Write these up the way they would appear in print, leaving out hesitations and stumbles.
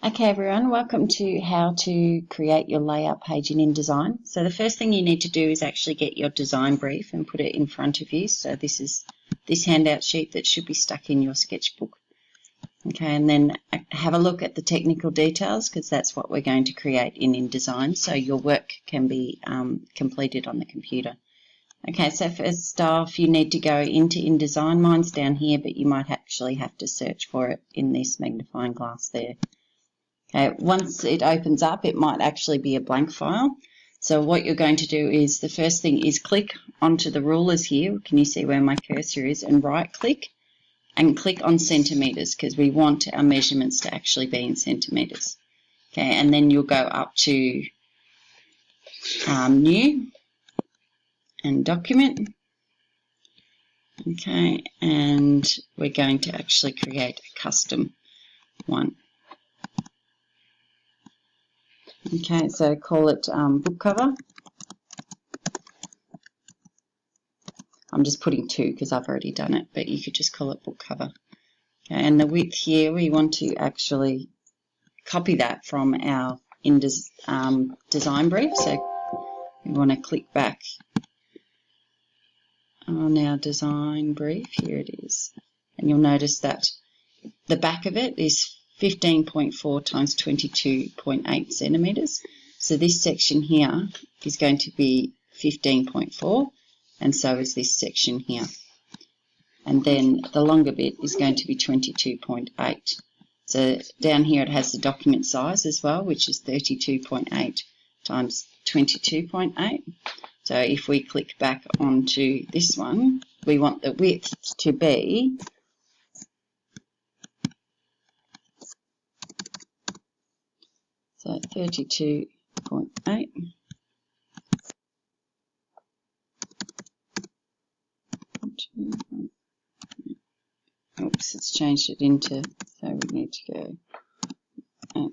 Okay everyone, welcome to how to create your layout page in InDesign. So the first thing you need to do is actually get your design brief and put it in front of you. So this is this handout sheet that should be stuck in your sketchbook. Okay, and then have a look at the technical details because that's what we're going to create in InDesign so your work can be completed on the computer. Okay, so first off you need to go into InDesign. Mine's down here, but you might actually have to search for it in this magnifying glass there. Okay, once it opens up, it might actually be a blank file. So what you're going to do is the first thing is click onto the rulers here. Can you see where my cursor is? And right click and click on centimeters because we want our measurements to actually be in centimeters. Okay, and then you'll go up to new and document. Okay, and we're going to actually create a custom one. Okay, so call it book cover. I'm just putting 2 because I've already done it, but you could just call it book cover. Okay, and the width here, we want to actually copy that from our design brief. So we want to click back on our design brief. Here it is. And you'll notice that the back of it is 15.4 times 22.8 centimeters. So this section here is going to be 15.4, and so is this section here. And then the longer bit is going to be 22.8. So down here it has the document size as well, which is 32.8 times 22.8. So if we click back onto this one, we want the width to be so 32.8. Oops, it's changed it into, so we need to go 8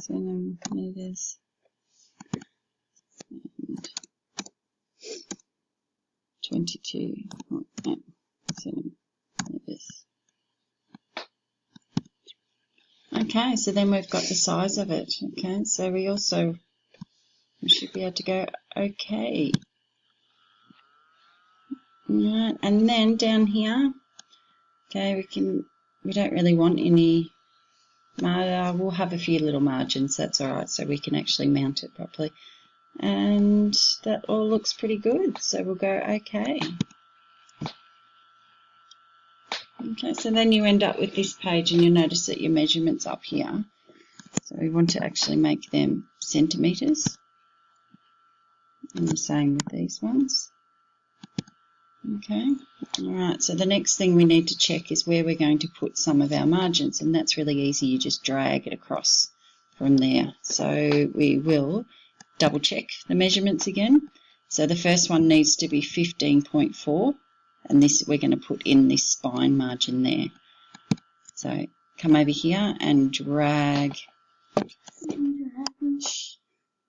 centimeters and 22.8 centimeters. Okay, so then we've got the size of it. Okay, so we should be able to go okay. Right, and then down here, okay, we don't really want any, we'll have a few little margins, that's alright, so we can actually mount it properly. And that all looks pretty good, so we'll go okay. Okay, so then you end up with this page and you'll notice that your measurements up here. So we want to actually make them centimeters. And the same with these ones. Okay, alright, so the next thing we need to check is where we're going to put some of our margins, and that's really easy, you just drag it across from there. So we will double check the measurements again. So the first one needs to be 15.4, and this we're going to put in this spine margin there. So come over here and drag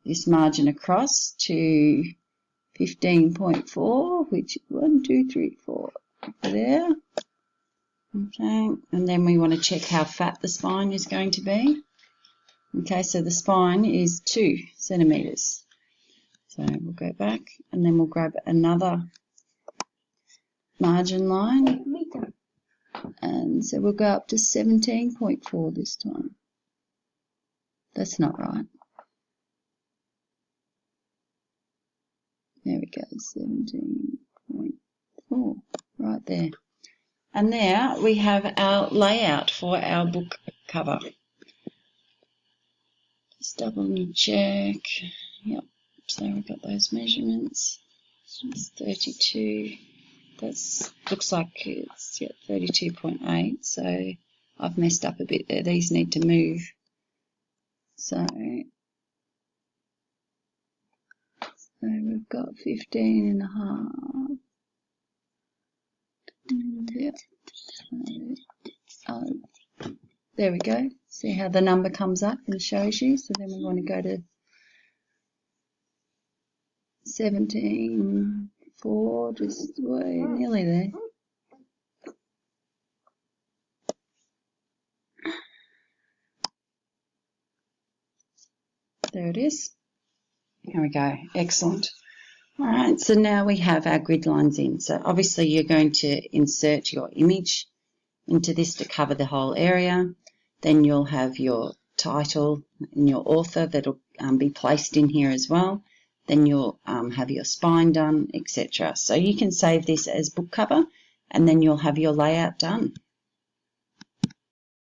this margin across to 15.4, which is 1, 2, 3, 4 there. Okay, and then we want to check how fat the spine is going to be. Okay, so the spine is 2 centimeters. So we'll go back and then we'll grab another margin line. And so we'll go up to 17.4 this time. That's not right. There we go, 17.4, right there. And now we have our layout for our book cover. Just double check. Yep, so we've got those measurements. It's 32. That looks like it's 32.8. So I've messed up a bit there. These need to move. So we've got 15.5. Yep. There we go. See how the number comes up and shows you. So then we want to go to 17.4, just nearly there. There it is. There we go. Excellent. All right, so now we have our grid lines in. So obviously you're going to insert your image into this to cover the whole area. Then you'll have your title and your author that'll be placed in here as well. Then you'll have your spine done, etc. So you can save this as book cover, and then you'll have your layout done.